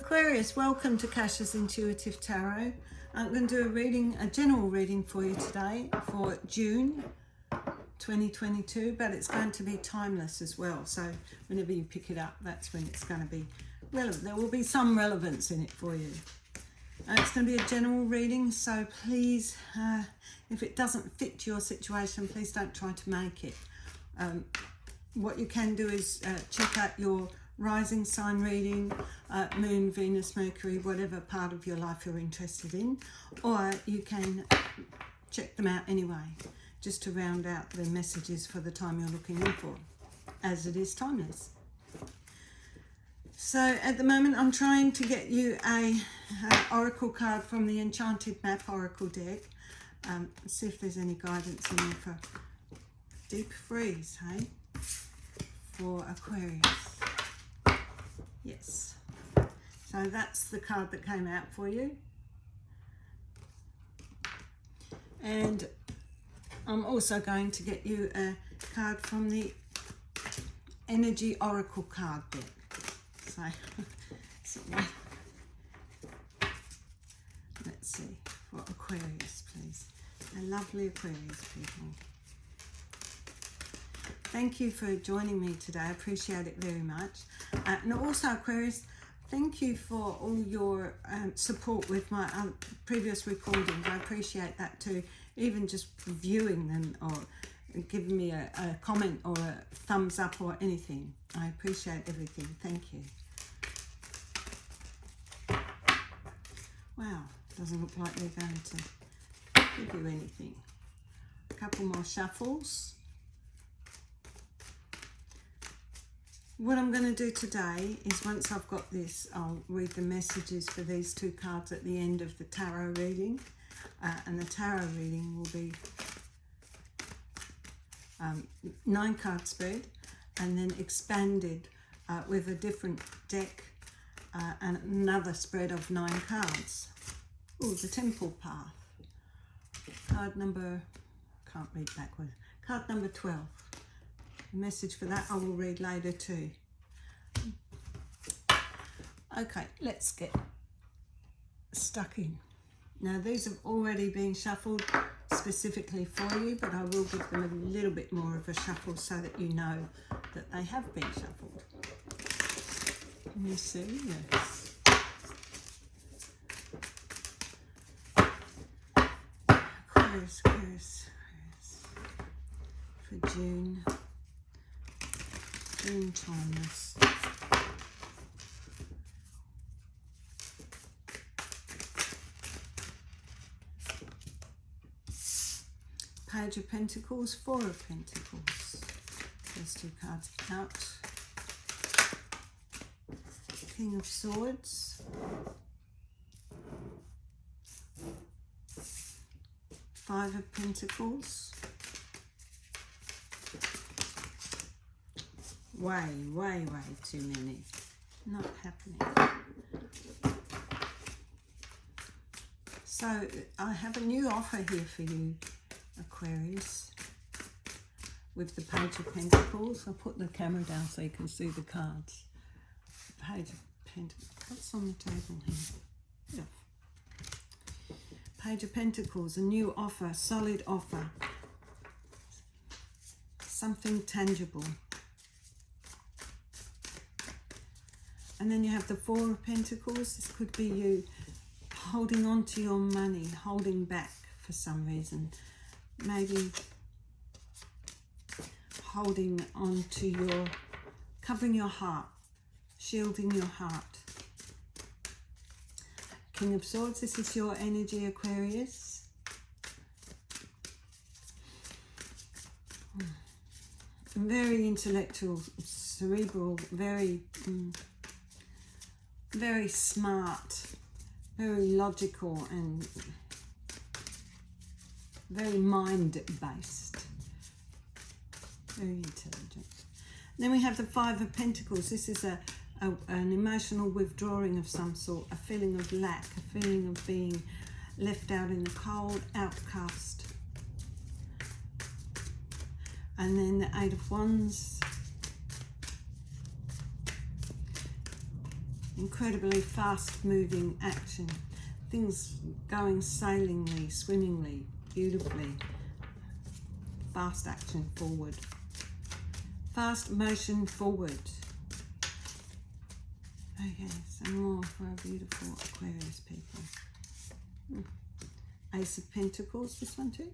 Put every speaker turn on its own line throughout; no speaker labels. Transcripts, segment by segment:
Aquarius, welcome to Kasha's Intuitive Tarot. I'm going to do a general reading for you today for June 2022, but it's going to be timeless as well. So whenever you pick it up, that's when it's going to be relevant. There will be some relevance in it for you. It's going to be a general reading, so please, if it doesn't fit your situation, please don't try to make it. What you can do is check out your rising sign reading, Moon, Venus, Mercury, whatever part of your life you're interested in, or you can check them out anyway, just to round out the messages for the time you're looking in for, as it is timeless. So at the moment I'm trying to get you a oracle card from the Enchanted Map Oracle deck. See if there's any guidance in there for deep freeze, hey, for Aquarius. Yes, so that's the card that came out for you. And I'm also going to get you a card from the Energy Oracle card deck. So, let's see, for Aquarius, please. A lovely Aquarius people. Thank you for joining me today. I appreciate it very much. And also, Aquarius, thank you for all your support with my previous recordings. I appreciate that too. Even just viewing them or giving me a comment or a thumbs up or anything. I appreciate everything. Thank you. Wow, doesn't look like they're going to give you anything. A couple more shuffles. What I'm going to do today is, once I've got this, I'll read the messages for these two cards at the end of the tarot reading. And the tarot reading will be 9 card spread, and then expanded with a different deck and another spread of 9 cards. Oh, the Temple Path. Card number, can't read backwards. Card number 12. The message for that I will read later too. Okay, let's get stuck in. Now these have already been shuffled specifically for you, but I will give them a little bit more of a shuffle so that you know that they have been shuffled. Can you see? Yes. Aquarius, Aquarius, Aquarius. For June. June timeless. Page of Pentacles, 4 of Pentacles. Those 2 cards out. King of Swords. 5 of Pentacles. Way too many. Not happening. So I have a new offer here for you, Aquarius, with the Page of Pentacles. I'll put the camera down so you can see the cards. Page of Pentacles. What's on the table here? Yeah. Page of Pentacles, a new offer, solid offer. Something tangible. And then you have the 4 of Pentacles. This could be you holding on to your money, holding back for some reason. Maybe holding on to your, covering your heart, shielding your heart. King of Swords, this is your energy, Aquarius. Very intellectual, cerebral, very smart, very logical, and very mind-based, very intelligent. Then we have the 5 of Pentacles. This is an emotional withdrawing of some sort, a feeling of lack, a feeling of being left out in the cold, outcast. And then the 8 of Wands. incredibly fast-moving action. Things going sailingly, swimmingly, beautifully. Fast action forward. Fast motion forward. Okay, some more for our beautiful Aquarius people. Ace of Pentacles, this one too?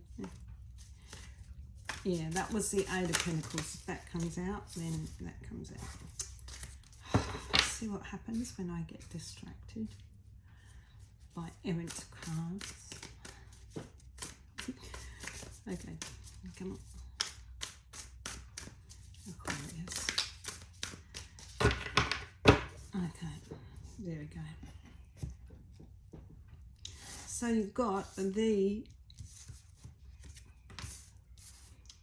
Yeah, that was the Eight of Pentacles. If that comes out, then that comes out. Let's see what happens when I get distracted by errant cards. Okay, come on. Aquarius. Okay, there we go. So you've got the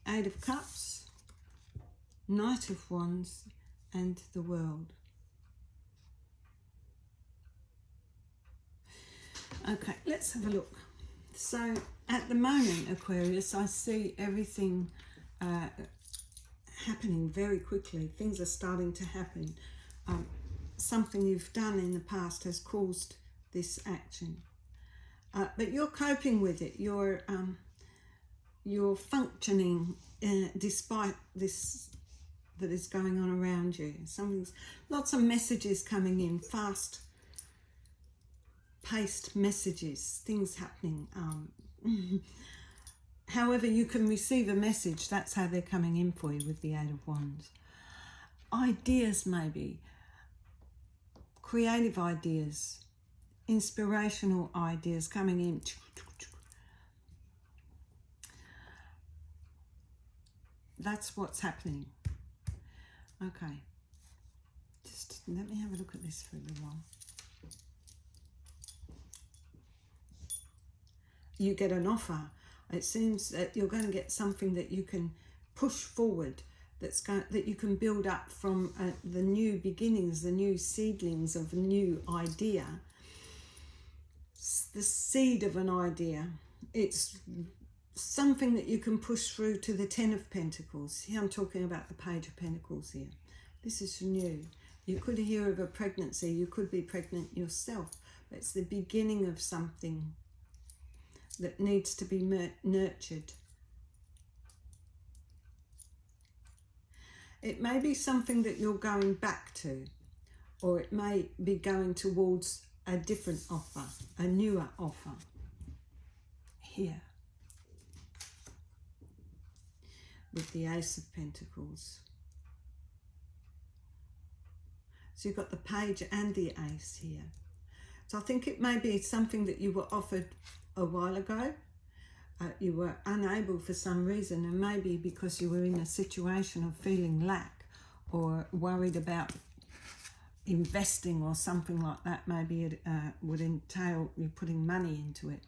Eight of Cups, Knight of Wands, and the World. Okay, let's have a look. So at the moment, Aquarius, I see everything happening very quickly. Things are starting to happen. Something you've done in the past has caused this action. But you're coping with it. You're functioning despite this that is going on around you. Lots of messages coming in, fast-paced messages, things happening. However you can receive a message, that's how they're coming in for you with the Eight of Wands. Ideas, maybe. Creative ideas. Inspirational ideas coming in. That's what's happening. Okay. Just let me have a look at this for a little while. You get an offer. It seems that you're going to get something that you can push forward, that you can build up from the new beginnings, the new seedlings of a new idea. The seed of an idea. It's something that you can push through to the Ten of Pentacles. Here I'm talking about the Page of Pentacles here. This is new. You could hear of a pregnancy. You could be pregnant yourself. But it's the beginning of something that needs to be nurtured. It may be something that you're going back to, or it may be going towards a different offer, a newer offer. Here, with the Ace of Pentacles. So you've got the Page and the Ace here. So I think it may be something that you were offered a while ago. You were unable for some reason, and maybe because you were in a situation of feeling lack or worried about investing or something like that. Maybe it would entail you putting money into it.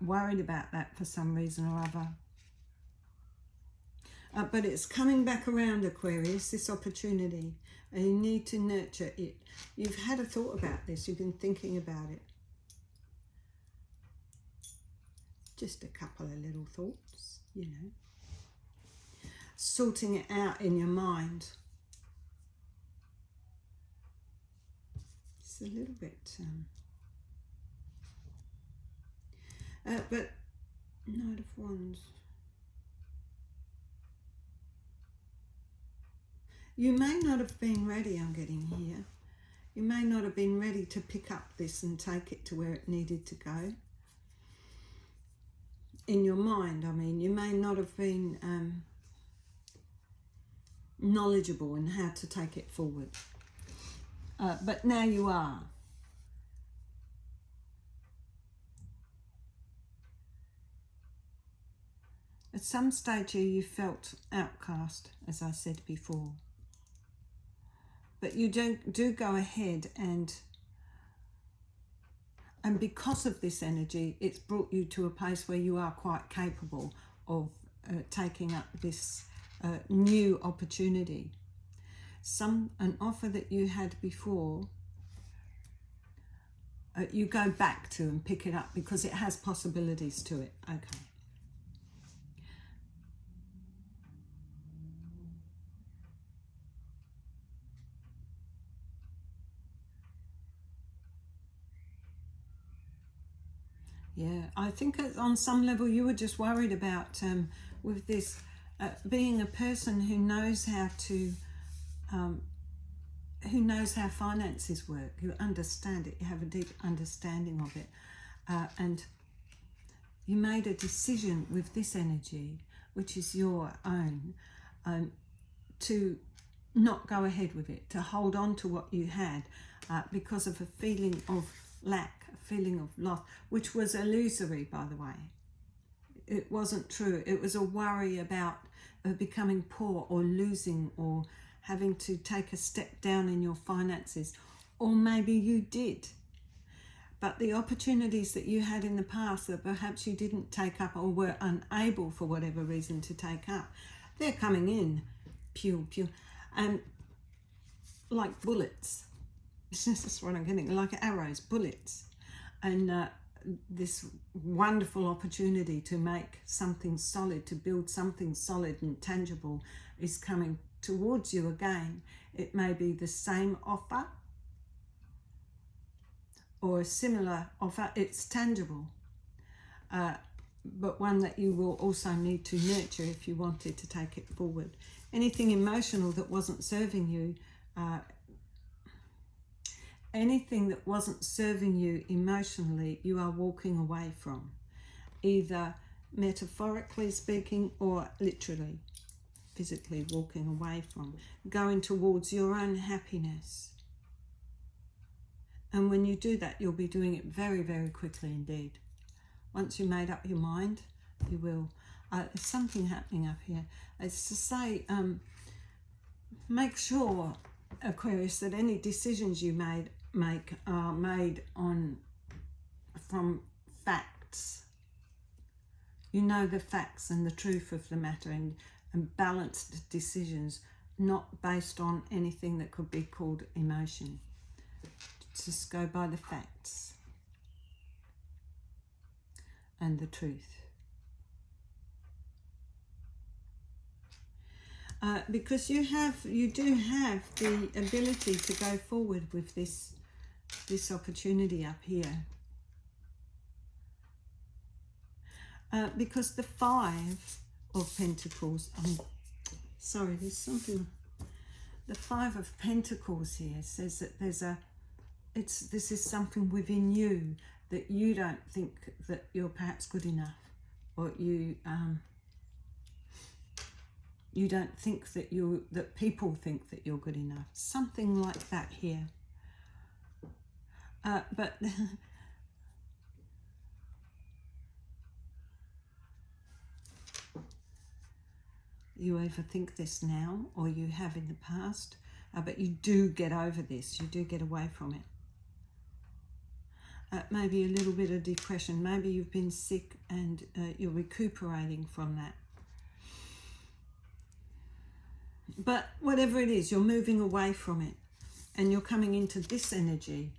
Worried about that for some reason or other. But it's coming back around, Aquarius, this opportunity, and you need to nurture it. You've had a thought about this. You've been thinking about it. Just a couple of little thoughts, you know. Sorting it out in your mind. It's a little bit... but Knight of Wands. You may not have been ready, I'm getting here. You may not have been ready to pick up this and take it to where it needed to go. In your mind, I mean, you may not have been knowledgeable in how to take it forward. But now you are. At some stage here you felt outcast, as I said before. But you do go ahead and because of this energy, it's brought you to a place where you are quite capable of taking up this new opportunity. An offer that you had before, you go back to and pick it up because it has possibilities to it. Okay. Yeah, I think on some level you were just worried about with this being a person who knows how to who knows how finances work, you understand it, you have a deep understanding of it, and you made a decision with this energy, which is your own, to not go ahead with it, to hold on to what you had because of a feeling of lack, a feeling of loss, which was illusory, by the way. It wasn't true. It was a worry about becoming poor or losing or having to take a step down in your finances, or maybe you did. But the opportunities that you had in the past that perhaps you didn't take up or were unable for whatever reason to take up, they're coming in, pew, pew, and like bullets. This is what I'm getting, like arrows, bullets. And this wonderful opportunity to make something solid, to build something solid and tangible is coming towards you again. It may be the same offer or a similar offer. It's tangible, but one that you will also need to nurture if you wanted to take it forward. Anything emotional that wasn't serving you, anything that wasn't serving you emotionally, you are walking away from, either metaphorically speaking or literally, physically walking away from, going towards your own happiness. And when you do that, you'll be doing it very, very quickly indeed. Once you made up your mind, you will. There's something happening up here. It's to say, make sure, Aquarius, that any decisions you make are made from facts. You know the facts and the truth of the matter, and balanced decisions, not based on anything that could be called emotion. Just go by the facts and the truth. Because you do have the ability to go forward with this opportunity up here. Because the Five of Pentacles, sorry, there's something. The Five of Pentacles here says that this is something within you that you don't think that you're perhaps good enough, or you don't think that people think that you're good enough. Something like that here. But you either think this now or you have in the past, but you do get over this. You do get away from it. Maybe a little bit of depression. Maybe you've been sick and you're recuperating from that. But whatever it is, you're moving away from it, and you're coming into this energy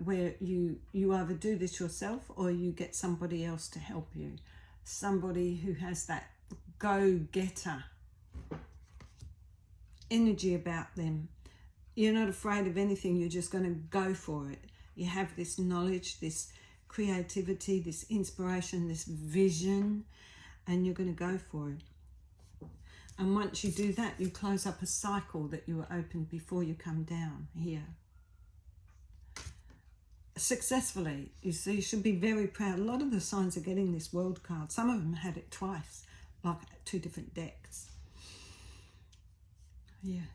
where you either do this yourself or you get somebody else to help you. Somebody who has that go-getter energy about them. You're not afraid of anything. You're just going to go for it. You have this knowledge, this creativity, this inspiration, this vision, and you're going to go for it. And once you do that, you close up a cycle that you were opened before you come down here. Successfully. So you should be very proud. A lot of the signs are getting this World card. Some of them had it twice, like 2 different decks. Yeah.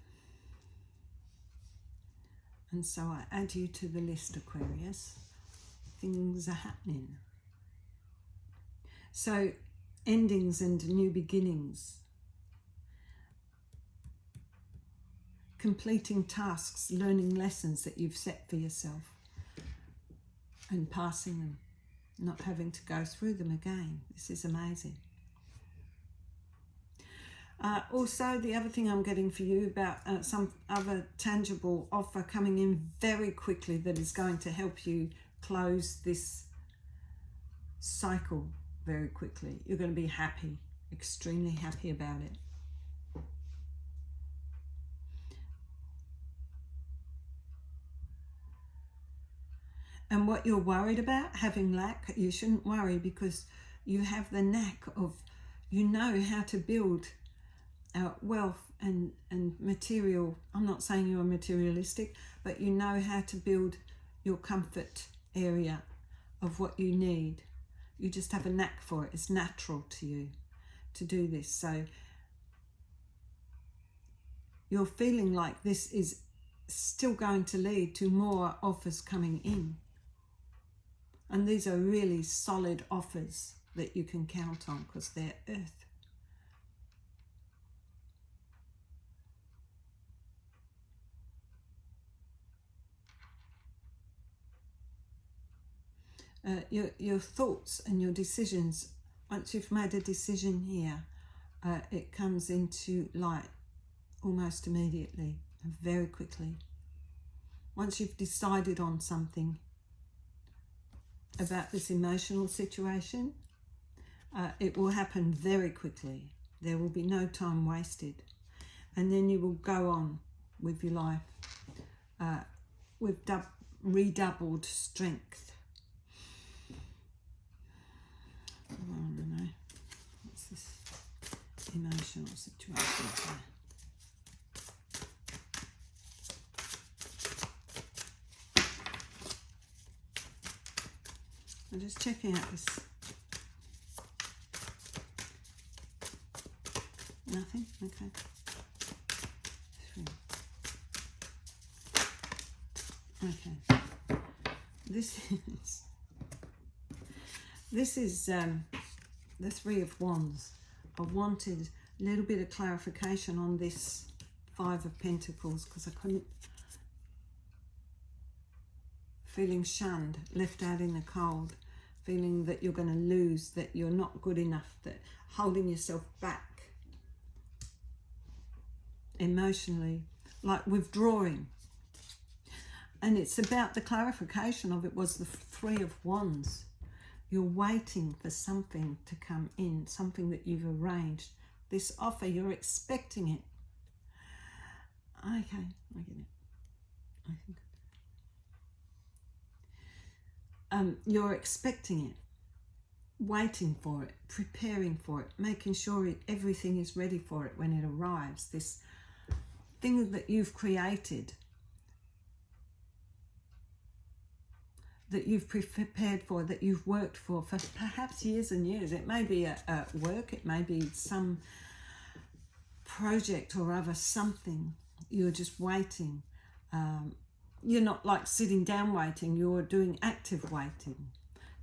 And so I add you to the list, Aquarius. Things are happening. So, endings and new beginnings. Completing tasks, learning lessons that you've set for yourself, and passing them, not having to go through them again. This is amazing. Also, the other thing I'm getting for you about some other tangible offer coming in very quickly that is going to help you close this cycle very quickly. You're going to be happy, extremely happy about it. And what you're worried about, having lack, you shouldn't worry, because you have the knack of, you know how to build wealth and material. I'm not saying you're materialistic, but you know how to build your comfort area of what you need. You just have a knack for it. It's natural to you to do this. So you're feeling like this is still going to lead to more offers coming in. And these are really solid offers that you can count on, because they're earth. Your thoughts and your decisions, once you've made a decision here, it comes into light almost immediately and very quickly. Once you've decided on something about this emotional situation, it will happen very quickly. There will be no time wasted. And then you will go on with your life with redoubled strength. I don't know. What's this emotional situation here? I'm just checking out this. Nothing? Okay. Okay. This is the Three of Wands. I wanted a little bit of clarification on this Five of Pentacles, because I couldn't. Feeling shunned, left out in the cold, feeling that you're going to lose, that you're not good enough, that holding yourself back emotionally, like withdrawing. And it's about the clarification of it was the Three of Wands. You're waiting for something to come in, something that you've arranged. This offer, you're expecting it. Okay, I get it. I think. You're expecting it, waiting for it, preparing for it, making sure everything is ready for it when it arrives. This thing that you've created, that you've prepared for, that you've worked for perhaps years and years. It may be at work, it may be some project or other, something. You're just waiting. You're not like sitting down waiting, you're doing active waiting.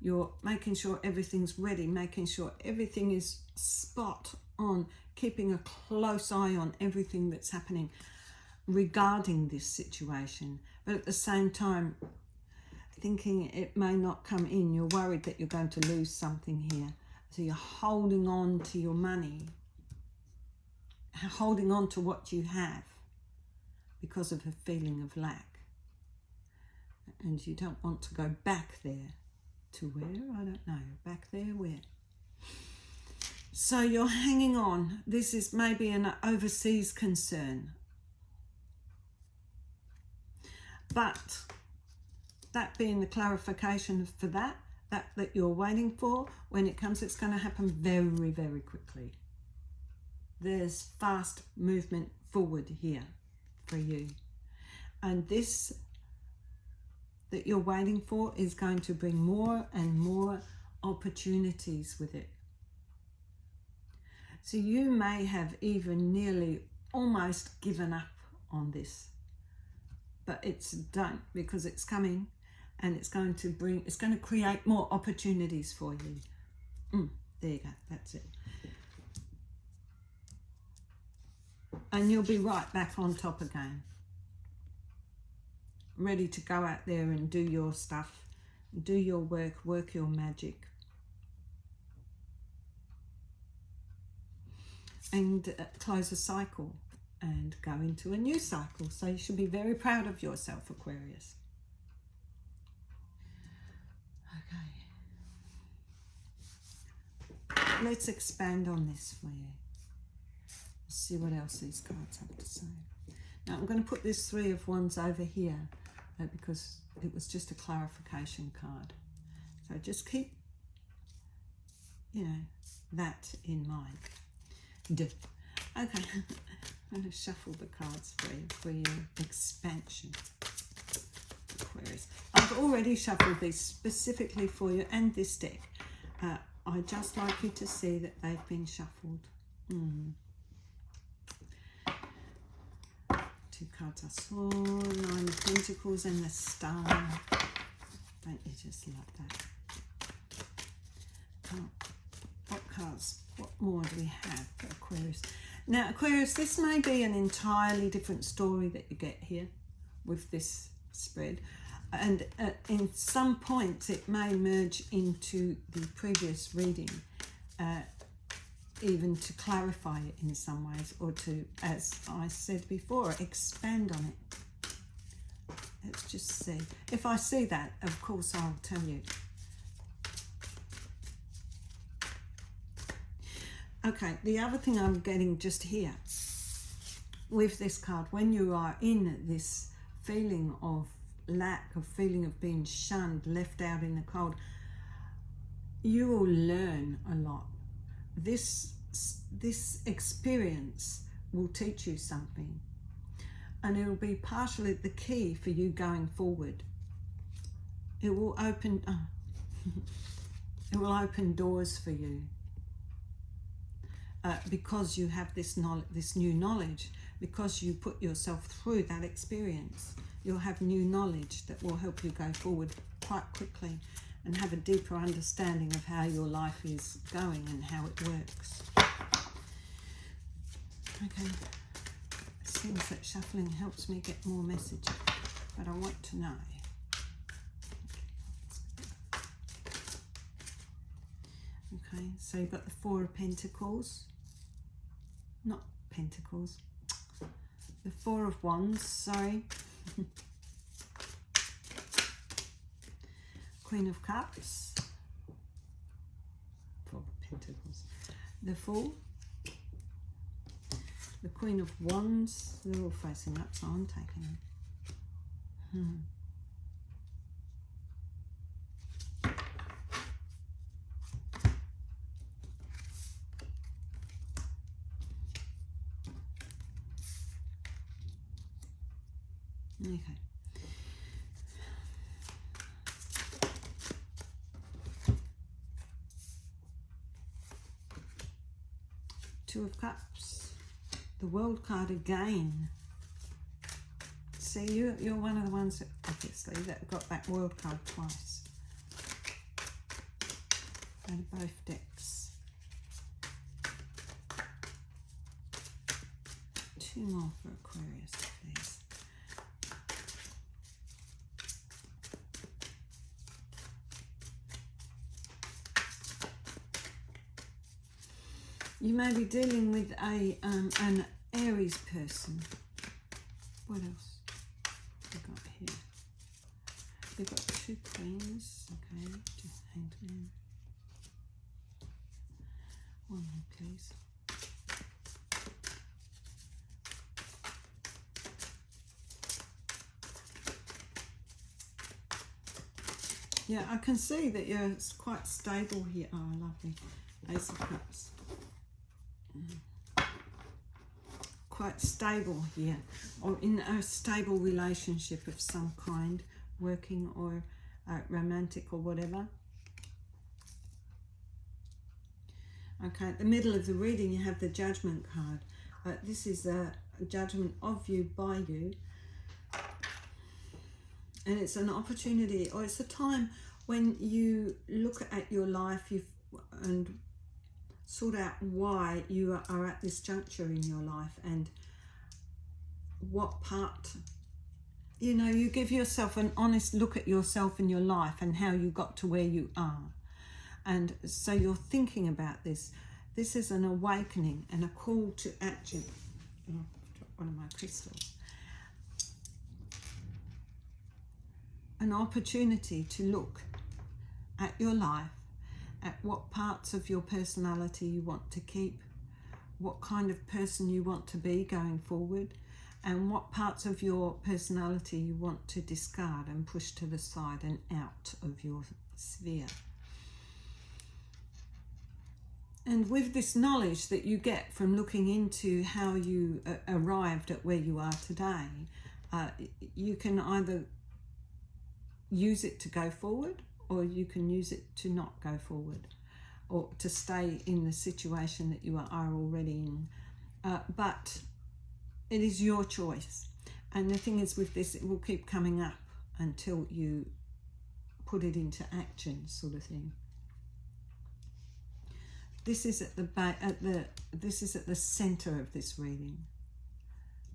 You're making sure everything's ready, making sure everything is spot on, keeping a close eye on everything that's happening regarding this situation. But at the same time, thinking it may not come in. You're worried that you're going to lose something here. So you're holding on to your money, holding on to what you have because of a feeling of lack. And you don't want to go back there. To where? I don't know. Back there where? So you're hanging on. This is maybe an overseas concern. But that being the clarification for that you're waiting for, when it comes, it's going to happen very, very quickly. There's fast movement forward here for you. And this that you're waiting for is going to bring more and more opportunities with it. So you may have even nearly almost given up on this, but it's done because it's coming, and it's going to create more opportunities for you. There you go, that's it. And you'll be right back on top again, ready to go out there and do your stuff, do your work your magic. And close a cycle and go into a new cycle. So you should be very proud of yourself, Aquarius. Okay. Let's expand on this for you. See what else these cards have to say. Now I'm going to put this Three of Wands over here, because it was just a clarification card. So just keep, you know, that in mind. Okay, I'm going to shuffle the cards for your expansion, Aquarius. I've already shuffled these specifically for you and this deck. I'd just like you to see that they've been shuffled. Two cards I saw, 9 of Pentacles and the Star. Don't you just love that? Oh, what cards? What more do we have for Aquarius? Now, Aquarius, this may be an entirely different story that you get here with this spread. And in some points, it may merge into the previous reading, even to clarify it in some ways, or to, as I said before, expand on it. Let's just see. If I see that, of course, I'll tell you. Okay, the other thing I'm getting just here with this card, when you are in this feeling of lack, of feeling of being shunned, left out in the cold, you will learn a lot. This experience will teach you something, and it will be partially the key for you going forward. It will open it will open doors for you, because you have this knowledge, this new knowledge, because you put yourself through that experience. You'll have new knowledge that will help you go forward quite quickly and have a deeper understanding of how your life is going and how it works. Okay, it seems that shuffling helps me get more messages, but I want to know. Okay, so you've got the 4 of Pentacles, not Pentacles, the 4 of Wands, sorry. Queen of Cups, 4 of Pentacles, the Fool, the Queen of Wands. They're all facing up, so I'm taking them. Okay. Two of Cups, the World card again. See, you're one of the ones that, obviously, that got that World card twice. And both decks. 2 more for Aquarius, please. You may be dealing with an Aries person. What else have we got here? We've got 2 queens. Okay, just hang on. One more, please. Yeah, I can see that you're quite stable here. Oh, lovely. Ace of Cups. Quite stable here, or in a stable relationship of some kind, working or romantic or whatever. Okay, at the middle of the reading you have the Judgment card. This is a judgment of you, by you, and it's an opportunity, or it's a time when you look at your life and sort out why you are at this juncture in your life, and what part, you know, you give yourself an honest look at yourself and your life and how you got to where you are. And so you're thinking about this. This is an awakening and a call to action. Oh, I've dropped one of my crystals. An opportunity to look at your life, at what parts of your personality you want to keep, what kind of person you want to be going forward, and what parts of your personality you want to discard and push to the side and out of your sphere. And with this knowledge that you get from looking into how you arrived at where you are today, you can either use it to go forward, or you can use it to not go forward, or to stay in the situation that you are already in. But it is your choice. And the thing is, with this, it will keep coming up until you put it into action, sort of thing. This is at the center of this reading,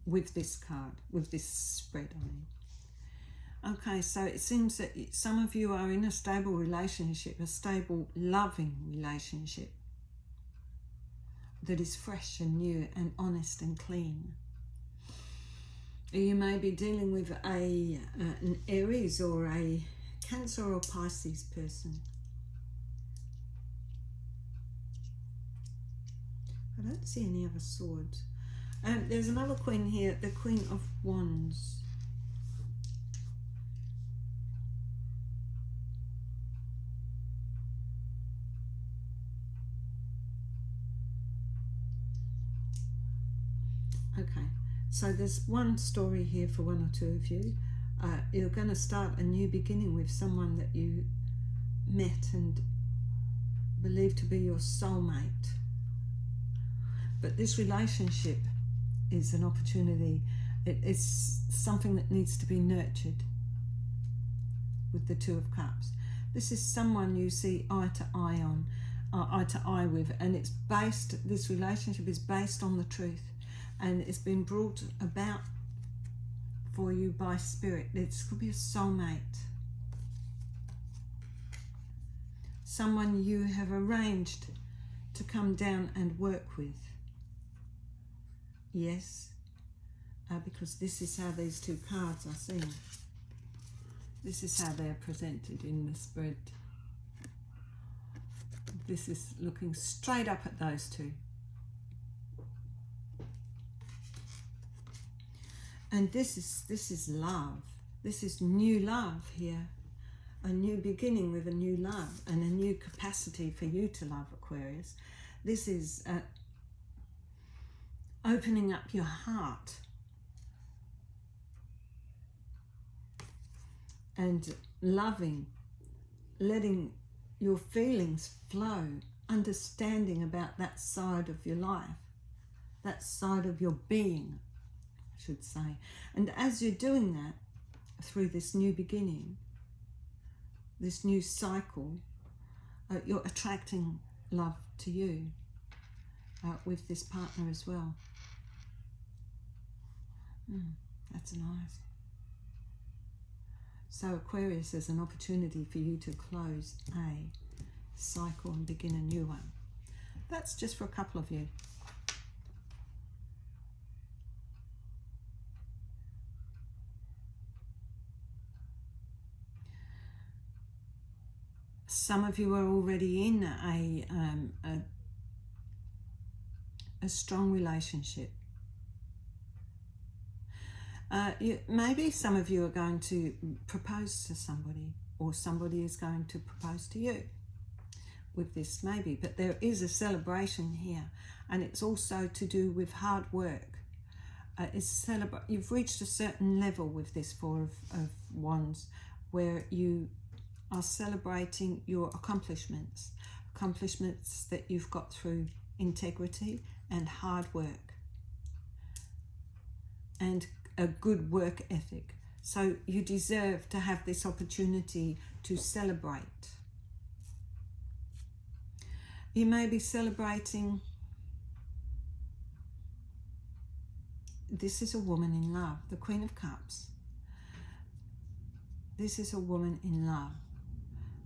with this card, with this spread, I mean. Okay, so it seems that some of you are in a stable relationship, a stable, loving relationship that is fresh and new and honest and clean. You may be dealing with an Aries or a Cancer or Pisces person. I don't see any other swords. There's another queen here, the Queen of Wands. Okay, so there's one story here for one or two of you. You're going to start a new beginning with someone that you met and believe to be your soulmate. But this relationship is an opportunity. It's something that needs to be nurtured with the Two of Cups. This is someone you see eye to eye on, eye to eye with, and it's based, this relationship is based on the truth, and it's been brought about for you by spirit. It could be a soulmate, someone you have arranged to come down and work with. Yes, because this is how these two cards are seen. This is how they're presented in the spread. This is looking straight up at those two. And this is love. This is new love here. A new beginning with a new love and a new capacity for you to love, Aquarius. This is opening up your heart and loving, letting your feelings flow, understanding about that side of your life, that side of your being, I should say. And as you're doing that through this new beginning, this new cycle, you're attracting love to you with this partner as well. That's nice. So Aquarius, is an opportunity for you to close a cycle and begin a new one. That's just for a couple of you. Some of you are already in a strong relationship. Maybe some of you are going to propose to somebody, or somebody is going to propose to you with this, maybe. But there is a celebration here, and it's also to do with hard work. You've reached a certain level with this Four of Wands, where you are celebrating your accomplishments that you've got through integrity and hard work and a good work ethic. So you deserve to have this opportunity to celebrate. You may be celebrating, this is a woman in love, the Queen of Cups. This is a woman in love.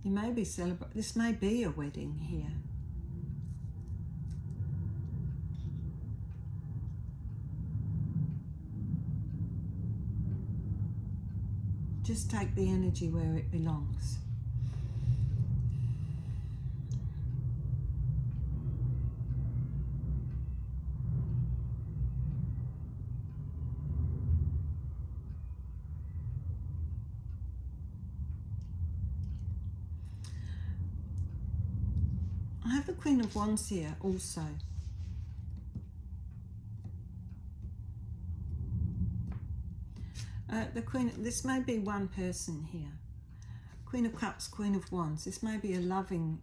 You may be celebrating, this may be a wedding here. Just take the energy where it belongs. I have the Queen of Wands here also. The Queen, this may be one person here. Queen of Cups, Queen of Wands. This may be a loving,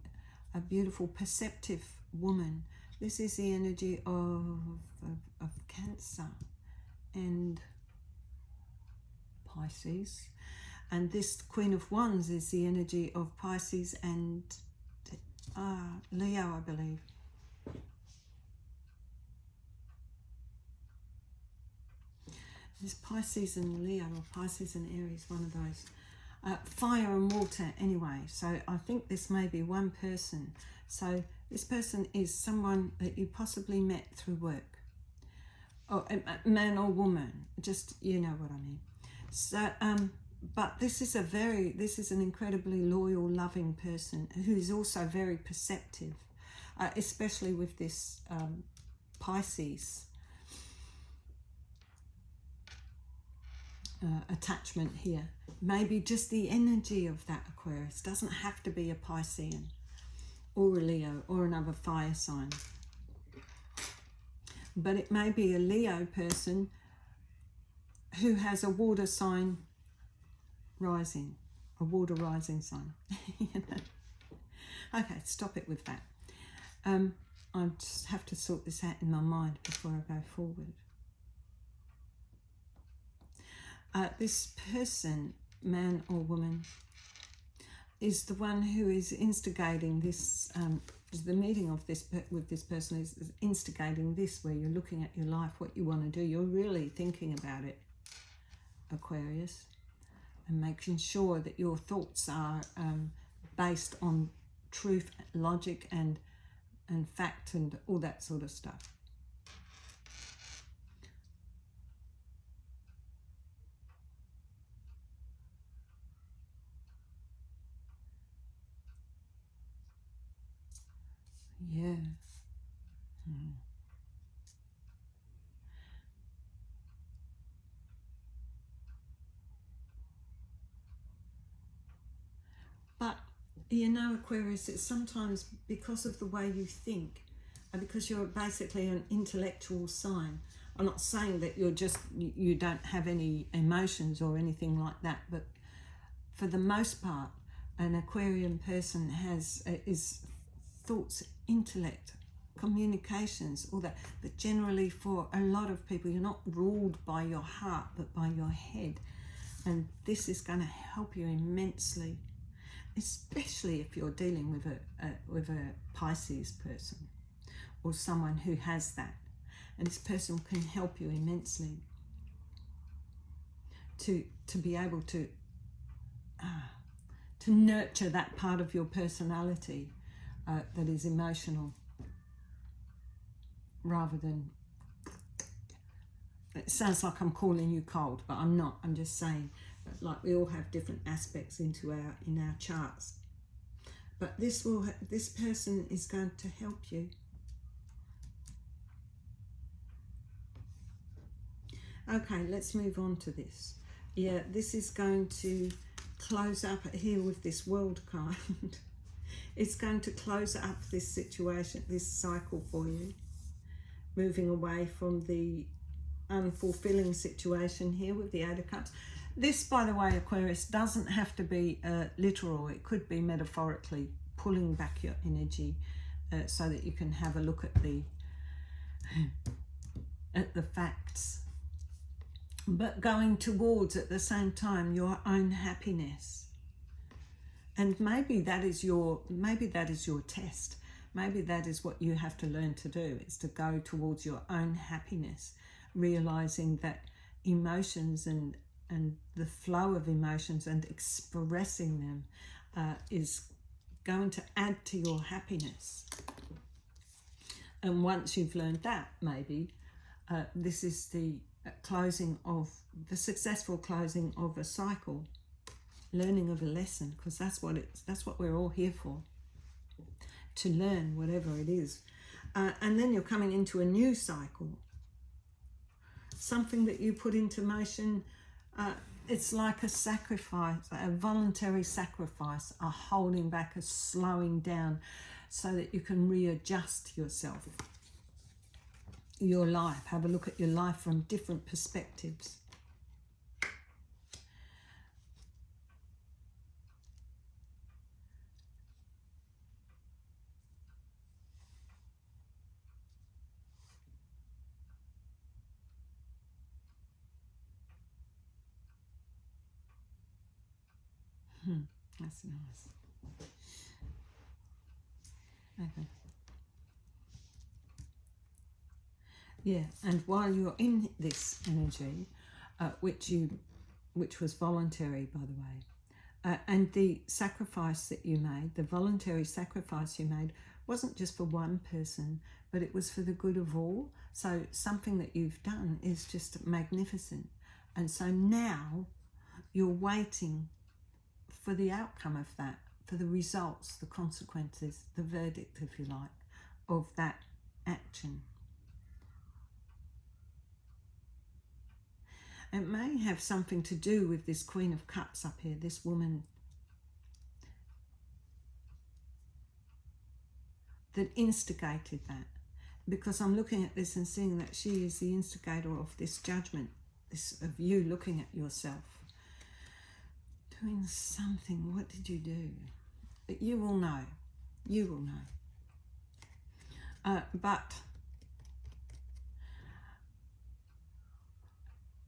a beautiful, perceptive woman. This is the energy of Cancer and Pisces. And this Queen of Wands is the energy of Pisces and Leo, I believe. There's Pisces and Leo, or Pisces and Aries, one of those. Fire and water anyway. So I think this may be one person. So this person is someone that you possibly met through work. Or a man or woman. Just, you know what I mean. So, but this is an incredibly loyal, loving person who is also very perceptive, especially with this Pisces attachment here. Maybe just the energy of that Aquarius. Doesn't have to be a Piscean or a Leo or another fire sign. But it may be a Leo person who has a water sign rising, a water rising sign. You know? Okay, stop it with that. I just have to sort this out in my mind before I go forward. This person, man or woman, is the one who is instigating this, the meeting of this with this person is instigating this, where you're looking at your life, what you want to do. You're really thinking about it, Aquarius, and making sure that your thoughts are based on truth, logic, and fact, and all that sort of stuff. Yeah. But, you know, Aquarius, it's sometimes because of the way you think, and because you're basically an intellectual sign. I'm not saying that you don't have any emotions or anything like that, but for the most part, an Aquarian person is thoughts, intellect, communications, all that. But generally, for a lot of people, you're not ruled by your heart, but by your head. And this is going to help you immensely, especially if you're dealing with a Pisces person or someone who has that. And this person can help you immensely to be able to nurture that part of your personality that is emotional, rather than, it sounds like I'm calling you cold, but I'm not. I'm just saying that, like, we all have different aspects in our charts. But this person is going to help you. Okay, let's move on to this. Yeah, this is going to close up here with this World card. It's going to close up this situation, this cycle for you, moving away from the unfulfilling situation here with the Eight of Cups. This, by the way, Aquarius, doesn't have to be literal. It could be metaphorically pulling back your energy so that you can have a look at the facts, but going towards, at the same time, your own happiness. And maybe that is your test. Maybe that is what you have to learn to do, is to go towards your own happiness, realizing that emotions and the flow of emotions and expressing them is going to add to your happiness. And once you've learned that, maybe this is the successful closing of a cycle, learning of a lesson, because that's what we're all here for, to learn whatever it is. And then you're coming into a new cycle, something that you put into motion it's like a sacrifice, a voluntary sacrifice, a holding back, a slowing down, so that you can readjust yourself, your life. Have a look at your life from different perspectives. That's nice. Okay. Yeah, and while you're in this energy, which was voluntary, by the way, and the sacrifice that you made, the voluntary sacrifice you made, wasn't just for one person, but it was for the good of all. So something that you've done is just magnificent. And so now you're waiting for the outcome of that, for the results, the consequences, the verdict, if you like, of that action. It may have something to do with this Queen of Cups up here, this woman that instigated that. Because I'm looking at this and seeing that she is the instigator of this judgment, this of you looking at yourself. Doing something. What did you do? You will know. You will know. But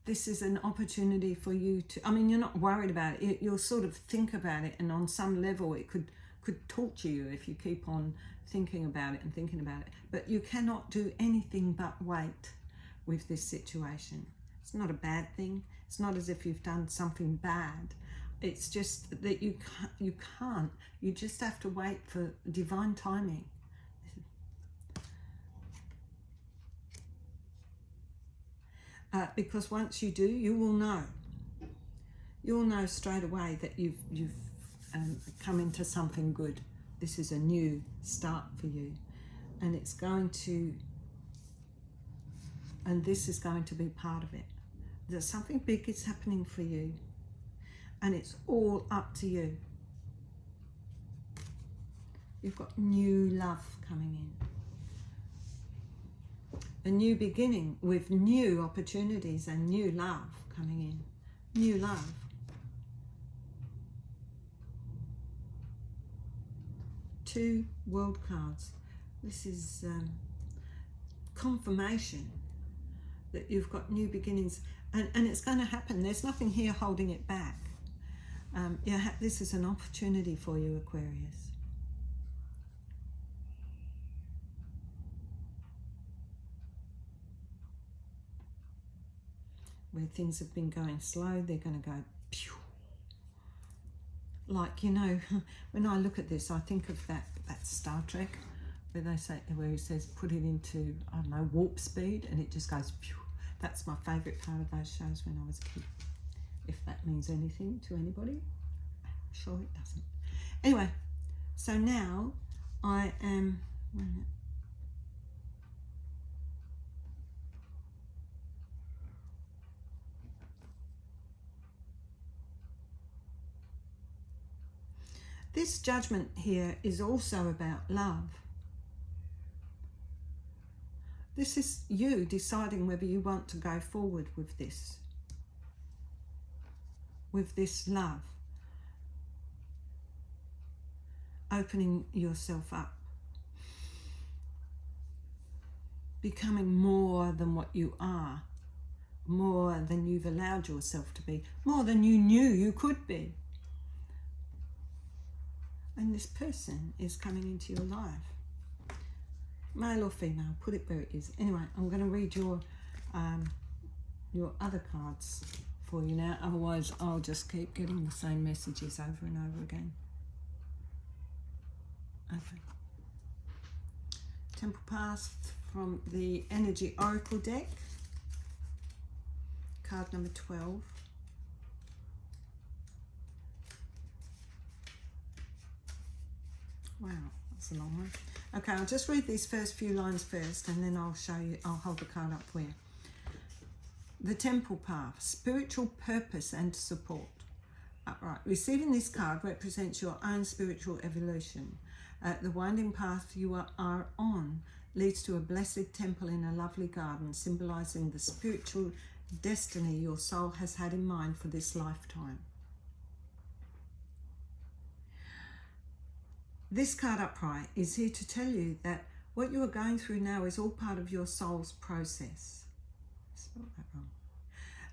this is an opportunity for you to, I mean, you're not worried about it. You'll sort of think about it, and on some level it could torture you if you keep on thinking about it and thinking about it. But you cannot do anything but wait with this situation. It's not a bad thing. It's not as if you've done something bad. It's just that you can't. You just have to wait for divine timing. Because once you do, you will know. You will know straight away that you've come into something good. This is a new start for you, and it's going to. And this is going to be part of it. There's something big is happening for you, and it's all up to you. You've got new love coming in. A new beginning with new opportunities and new love coming in. New love. Two world cards. This is confirmation that you've got new beginnings, and it's going to happen. There's nothing here holding it back. This is an opportunity for you, Aquarius. Where things have been going slow, they're going to go pew. Like, you know, when I look at this, I think of that Star Trek where he says put it into, I don't know, warp speed, and it just goes pew. That's my favourite part of those shows when I was a kid. If that means anything to anybody, I'm sure it doesn't. Anyway, so now I am. This judgment here is also about love. This is you deciding whether you want to go forward with this love. Opening yourself up. Becoming more than what you are. More than you've allowed yourself to be. More than you knew you could be. And this person is coming into your life. Male or female, put it where it is. Anyway, I'm going to read your other cards for you now. Otherwise, I'll just keep getting the same messages over and over again. Okay. Temple Pass from the Energy Oracle deck. Card number 12. Wow, that's a long one. Okay, I'll just read these first few lines first, and then I'll show you, I'll hold the card up for you. The Temple Path, spiritual purpose and support. Upright. Receiving this card represents your own spiritual evolution. The winding path you are on leads to a blessed temple in a lovely garden, symbolizing the spiritual destiny your soul has had in mind for this lifetime. This card upright is here to tell you that what you are going through now is all part of your soul's process. Spelled that wrong.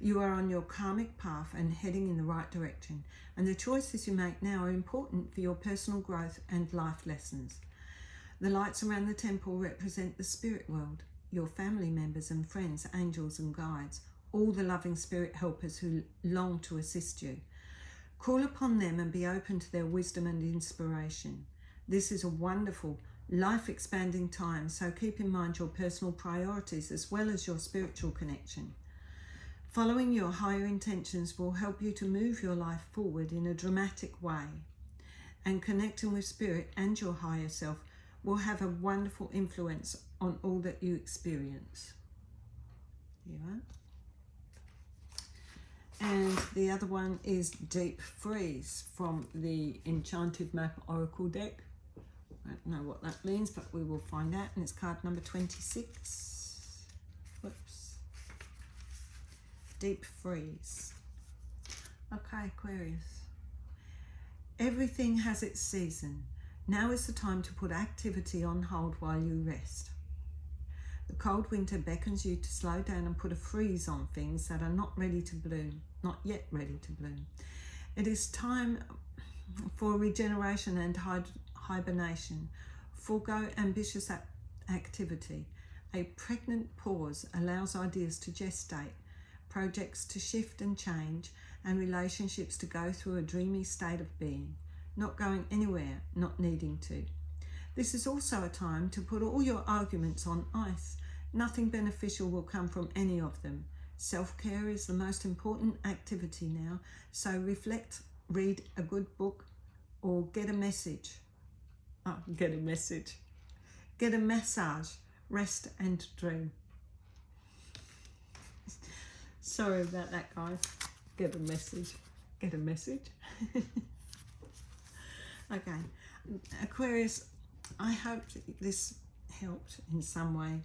You are on your karmic path and heading in the right direction, and the choices you make now are important for your personal growth and life lessons. The lights around the temple represent the spirit world, your family members and friends, angels and guides, all the loving spirit helpers who long to assist you. Call upon them and be open to their wisdom and inspiration. This is a wonderful, life-expanding time, so keep in mind your personal priorities as well as your spiritual connection. Following your higher intentions will help you to move your life forward in a dramatic way, and connecting with spirit and your higher self will have a wonderful influence on all that you experience. Here you are. And the other one is Deep Freeze from the Enchanted Map Oracle deck. I don't know what that means, but we will find out. And it's card number 26. Whoops. Deep Freeze. Okay, Aquarius. Everything has its season. Now is the time to put activity on hold while you rest. The cold winter beckons you to slow down and put a freeze on things that are not ready to bloom, not yet ready to bloom. It is time for regeneration and hibernation. Forgo ambitious activity. A pregnant pause allows ideas to gestate, projects to shift and change, and relationships to go through a dreamy state of being, not going anywhere, not needing to. This is also a time to put all your arguments on ice. Nothing beneficial will come from any of them. Self-care is the most important activity now, so reflect, read a good book, or get a message. Get a massage, rest and dream. Sorry about that, guys. Get a message. Okay, Aquarius, I hope this helped in some way.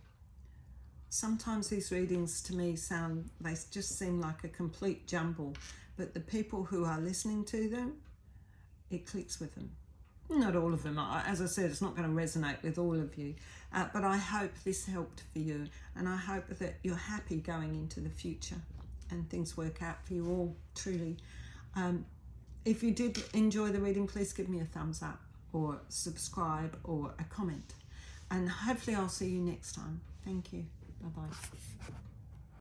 Sometimes these readings to me they just seem like a complete jumble, but the people who are listening to them, it clicks with them. Not all of them. As I said, it's not going to resonate with all of you, but I hope this helped for you, and I hope that you're happy going into the future and things work out for you all, truly. If you did enjoy the reading, please give me a thumbs up or subscribe or a comment, and hopefully I'll see you next time. Thank you. Bye-bye.